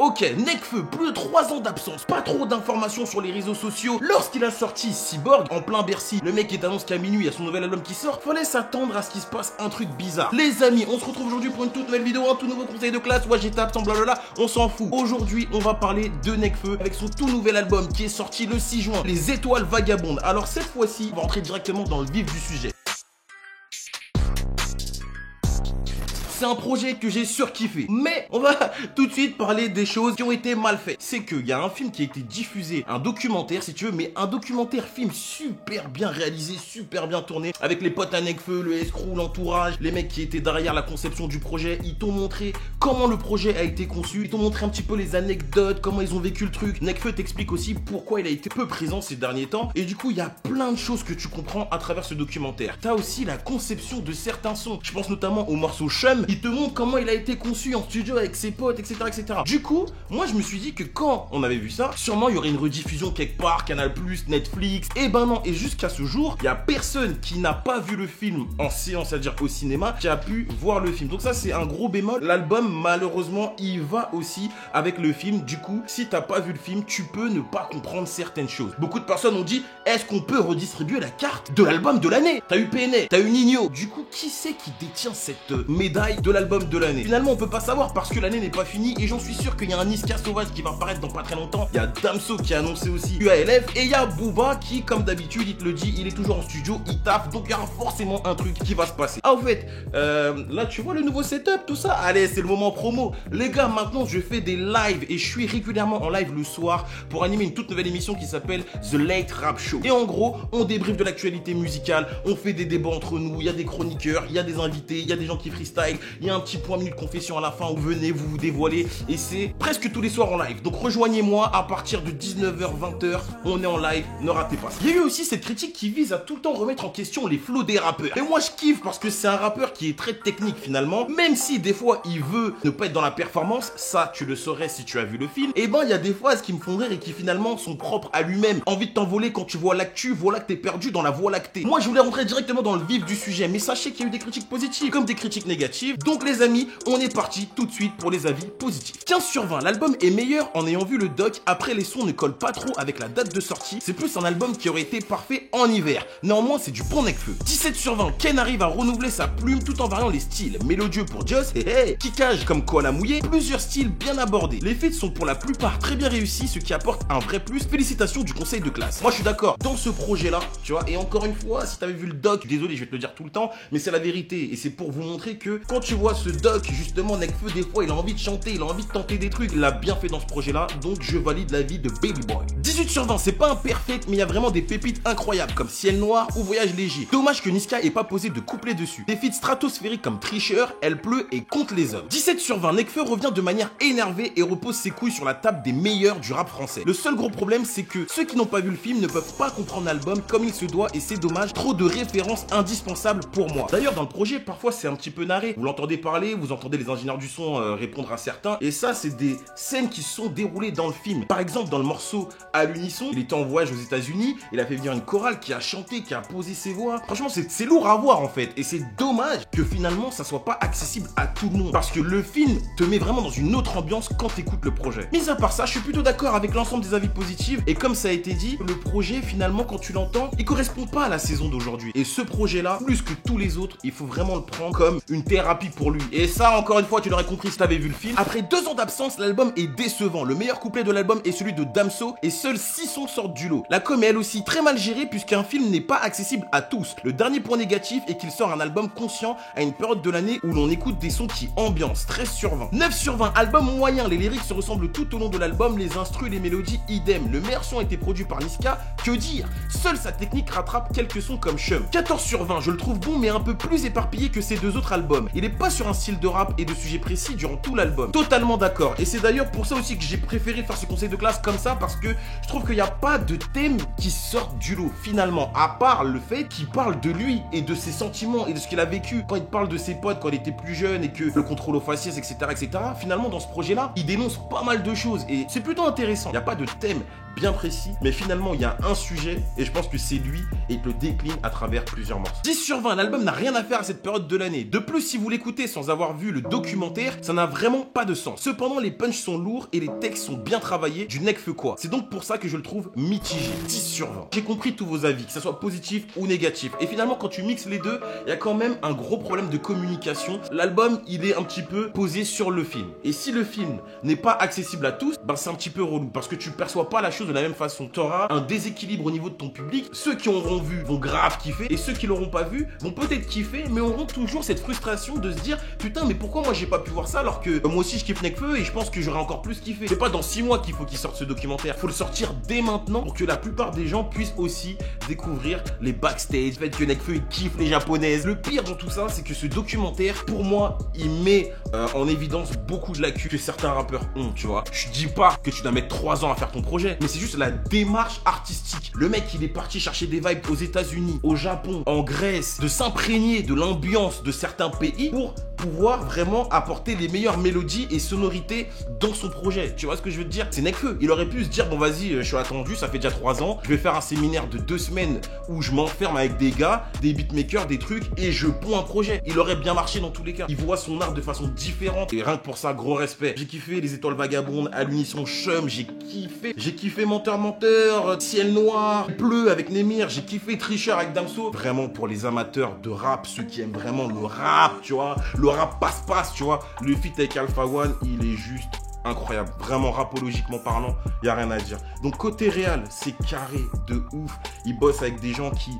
Ok, Nekfeu, plus de 3 ans d'absence, pas trop d'informations sur les réseaux sociaux. Lorsqu'il a sorti Cyborg, en plein Bercy, le mec est annonce qu'à minuit, il y a son nouvel album qui sort, fallait s'attendre à ce qu'il se passe un truc bizarre. Les amis, on se retrouve aujourd'hui pour une toute nouvelle vidéo, un tout nouveau conseil de classe, ouais j'étape, sans blablabla, on s'en fout. Aujourd'hui, on va parler de Nekfeu avec son tout nouvel album qui est sorti le 6 juin, Les Étoiles Vagabondes. Alors cette fois-ci, on va entrer directement dans le vif du sujet. C'est un projet que j'ai surkiffé, mais on va tout de suite parler des choses qui ont été mal faites. C'est qu'il y a un film qui a été diffusé, un documentaire si tu veux, mais un documentaire film super bien réalisé, super bien tourné, avec les potes à Nekfeu, le escroc, l'entourage, les mecs qui étaient derrière la conception du projet. Ils t'ont montré comment le projet a été conçu, ils t'ont montré un petit peu les anecdotes, comment ils ont vécu le truc. Nekfeu t'explique aussi pourquoi il a été peu présent ces derniers temps, et du coup il y a plein de choses que tu comprends à travers ce documentaire. T'as aussi la conception de certains sons, je pense notamment au morceau Chum. Il te montre comment il a été conçu en studio avec ses potes, etc., etc. Du coup, moi je me suis dit que quand on avait vu ça, sûrement il y aurait une rediffusion quelque part, Canal+, Netflix, et ben non. Et jusqu'à ce jour, il y a personne qui n'a pas vu le film en séance, c'est-à-dire au cinéma, qui a pu voir le film. Donc ça c'est un gros bémol. L'album malheureusement il va aussi avec le film. Du coup, si t'as pas vu le film, tu peux ne pas comprendre certaines choses. Beaucoup de personnes ont dit, est-ce qu'on peut redistribuer la carte de l'album de l'année? T'as eu PNL, t'as eu Nino. Du coup, qui c'est qui détient cette médaille de l'album de l'année? Finalement on peut pas savoir parce que l'année n'est pas finie, et j'en suis sûr qu'il y a un Niska Sauvage qui va apparaître dans pas très longtemps. Il y a Damso qui a annoncé aussi UALF, et il y a Booba qui, comme d'habitude, il te le dit, il est toujours en studio, il taffe, donc il y aura forcément un truc qui va se passer. Ah, au fait, là tu vois le nouveau setup, tout ça. Allez, c'est le moment promo. Les gars, maintenant je fais des lives et je suis régulièrement en live le soir pour animer une toute nouvelle émission qui s'appelle The Late Rap Show. Et en gros, on débriefe de l'actualité musicale, on fait des débats entre nous, il y a des chroniqueurs, il y a des invités, il y a des gens qui freestyle, il y a un petit point minute confession à la fin où venez vous dévoiler, et c'est presque tous les soirs en live. Donc rejoignez-moi à partir de 19h-20h, on est en live, ne ratez pas. Il y a eu aussi cette critique qui vise à tout le temps remettre en question les flows des rappeurs. Et moi je kiffe parce que c'est un rappeur qui est très technique finalement, même si des fois il veut ne pas être dans la performance, ça tu le saurais si tu as vu le film. Et ben il y a des fois ce qui me font rire et qui finalement sont propres à lui-même. Envie de t'envoler quand tu vois l'actu, voilà que t'es perdu dans la voie lactée. Moi je voulais rentrer directement dans le vif du sujet, mais sachez qu'il y a eu des critiques positives comme des critiques négatives. Donc les amis, on est parti tout de suite pour les avis positifs. 15 sur 20, l'album est meilleur en ayant vu le doc. Après, les sons ne collent pas trop avec la date de sortie. C'est plus un album qui aurait été parfait en hiver. Néanmoins, c'est du bon Nekfeu. 17 sur 20, Ken arrive à renouveler sa plume tout en variant les styles. Mélodieux pour Joss, kickage comme Koala à mouiller, plusieurs styles bien abordés. Les feats sont pour la plupart très bien réussis, ce qui apporte un vrai plus. Félicitations du conseil de classe. Moi, je suis d'accord dans ce projet-là, tu vois. Et encore une fois, si t'avais vu le doc, désolé, je vais te le dire tout le temps, mais c'est la vérité. Et c'est pour vous montrer que quand tu vois ce doc, justement, Nekfeu, des fois, il a envie de chanter, il a envie de tenter des trucs. Il l'a bien fait dans ce projet-là, donc je valide l'avis de Baby Boy. 18 sur 20, c'est pas un perfect, mais il y a vraiment des pépites incroyables, comme Ciel Noir ou Voyage Léger. Dommage que Niska ait pas posé de couplet dessus. Des feats stratosphériques comme Tricheur, Elle pleut et Compte les hommes. 17 sur 20, Nekfeu revient de manière énervée et repose ses couilles sur la table des meilleurs du rap français. Le seul gros problème, c'est que ceux qui n'ont pas vu le film ne peuvent pas comprendre l'album comme il se doit, et c'est dommage, trop de références indispensables pour moi. D'ailleurs, dans le projet, parfois c'est un petit peu narré. Vous l'entendez parler, vous entendez les ingénieurs du son répondre à certains, et ça c'est des scènes qui sont déroulées dans le film. Par exemple, dans le morceau À l'unisson, il était en voyage aux États-Unis, il a fait venir une chorale qui a chanté, qui a posé ses voix. Franchement, c'est lourd à voir en fait, et c'est dommage que finalement ça soit pas accessible à tout le monde, parce que le film te met vraiment dans une autre ambiance quand t'écoutes le projet. Mis à part ça, je suis plutôt d'accord avec l'ensemble des avis positifs, et comme ça a été dit, le projet finalement quand tu l'entends, il correspond pas à la saison d'aujourd'hui. Et ce projet-là, plus que tous les autres, il faut vraiment le prendre comme une thérapie pour lui. Et ça, encore une fois, tu l'aurais compris si t'avais vu le film. Après 2 ans d'absence, l'album est décevant. Le meilleur couplet de l'album est celui de Damso, et seuls 6 sons sortent du lot. La com est elle aussi très mal gérée puisqu'un film n'est pas accessible à tous. Le dernier point négatif est qu'il sort un album conscient à une période de l'année où l'on écoute des sons qui ambiancent. 13 sur 20. 9 sur 20, album moyen. Les lyrics se ressemblent tout au long de l'album, les instrus, les mélodies, idem. Le meilleur son a été produit par Niska, que dire? Seule sa technique rattrape quelques sons comme Chum. 14 sur 20, je le trouve bon mais un peu plus éparpillé que ses 2 autres albums. Il est pas sur un style de rap et de sujets précis durant tout l'album. Totalement d'accord. Et c'est d'ailleurs pour ça aussi que j'ai préféré faire ce conseil de classe comme ça, parce que je trouve qu'il n'y a pas de thème qui sortent du lot finalement, à part le fait qu'il parle de lui et de ses sentiments et de ce qu'il a vécu. Quand il parle de ses potes quand il était plus jeune et que le contrôle aux faciès, etc., etc., finalement dans ce projet-là, il dénonce pas mal de choses et c'est plutôt intéressant. Il n'y a pas de thème bien précis, mais finalement il y a un sujet et je pense que c'est lui, et il le décline à travers plusieurs morceaux. 10 sur 20, l'album n'a rien à faire à cette période de l'année. De plus, si vous voulez l'écouter sans avoir vu le documentaire, ça n'a vraiment pas de sens. Cependant, les punchs sont lourds et les textes sont bien travaillés du Nekfeu quoi. C'est donc pour ça que je le trouve mitigé, 10 sur 20. J'ai compris tous vos avis, que ça soit positif ou négatif. Et finalement, quand tu mixes les deux, il y a quand même un gros problème de communication. L'album, il est un petit peu posé sur le film. Et si le film n'est pas accessible à tous, ben c'est un petit peu relou parce que tu perçois pas la chose de la même façon. Tu auras un déséquilibre au niveau de ton public. Ceux qui auront vu vont grave kiffer et ceux qui l'auront pas vu vont peut-être kiffer mais auront toujours cette frustration de se dire putain mais pourquoi moi j'ai pas pu voir ça alors que moi aussi je kiffe Nekfeu et je pense que j'aurais encore plus kiffé. C'est pas dans 6 mois qu'il faut qu'il sorte ce documentaire. Faut le sortir dès maintenant pour que la plupart des gens puissent aussi découvrir les backstage, le fait que Nekfeu il kiffe les japonaises. Le pire dans tout ça c'est que ce documentaire pour moi il met en évidence beaucoup de lacunes que certains rappeurs ont, tu vois. Je dis pas que tu dois mettre 3 ans à faire ton projet, mais c'est juste la démarche artistique. Le mec il est parti chercher des vibes aux États-Unis, au Japon, en Grèce, de s'imprégner de l'ambiance de certains pays pour pouvoir vraiment apporter les meilleures mélodies et sonorités dans son projet. Tu vois ce que je veux te dire? C'est Nekfeu. Il aurait pu se dire bon vas-y, je suis attendu, ça fait déjà 3 ans, je vais faire un séminaire de 2 semaines où je m'enferme avec des gars, des beatmakers, des trucs et je ponds un projet. Il aurait bien marché dans tous les cas. Il voit son art de façon différente et rien que pour ça, gros respect. J'ai kiffé Les Étoiles Vagabondes, à l'unisson Chum, j'ai kiffé Menteur Menteur, Ciel Noir, Bleu avec Némir, j'ai kiffé Tricheur avec Damso. Vraiment pour les amateurs de rap, ceux qui aiment vraiment le rap, tu vois, le rap passe-passe, tu vois. Le feat avec Alpha One, il est juste incroyable. Vraiment, rapologiquement parlant, il n'y a rien à dire. Donc, côté réel, c'est carré de ouf. Il bosse avec des gens qui...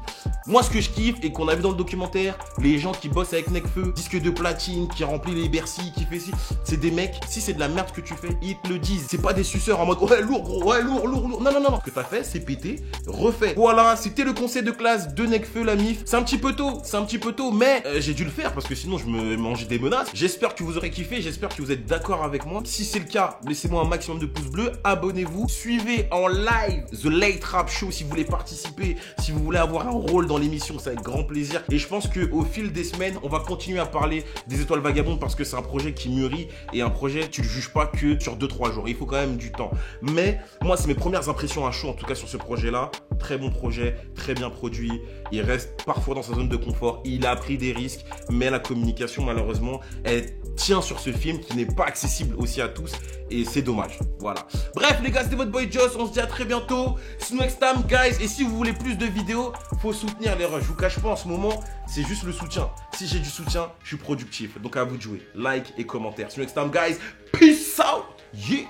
Moi, ce que je kiffe et qu'on a vu dans le documentaire, les gens qui bossent avec Nekfeu, disque de platine, qui remplit les Bercy, qui fait ci, c'est des mecs, si c'est de la merde que tu fais, ils te le disent. C'est pas des suceurs en mode, ouais, lourd, gros, ouais, lourd. Non. Ce que t'as fait, c'est pété, refait. Voilà, c'était le conseil de classe de Nekfeu, la MIF. C'est un petit peu tôt, mais j'ai dû le faire parce que sinon, je me mangeais des menaces. J'espère que vous aurez kiffé, j'espère que vous êtes d'accord avec moi. Si c'est le cas, laissez-moi un maximum de pouces bleus, abonnez-vous, suivez en live The Late Rap Show si vous voulez participer, si vous voulez avoir un rôle dans l'émission, c'est avec grand plaisir. Et je pense qu'au fil des semaines, on va continuer à parler des Étoiles Vagabondes parce que c'est un projet qui mûrit et un projet, tu le juges pas que sur 2-3 jours, il faut quand même du temps. Mais moi, c'est mes premières impressions à chaud en tout cas sur ce projet-là. Très bon projet, très bien produit, il reste parfois dans sa zone de confort, il a pris des risques, mais la communication malheureusement, elle tient sur ce film qui n'est pas accessible aussi à tous et c'est dommage, voilà. Bref les gars, c'était votre boy Joss, on se dit à très bientôt, see you next time guys, et si vous voulez plus de vidéos, faut soutenir les rushs, je vous cache pas en ce moment, c'est juste le soutien, si j'ai du soutien, je suis productif, donc à vous de jouer, like et commentaire, see you next time guys, peace out, yeah.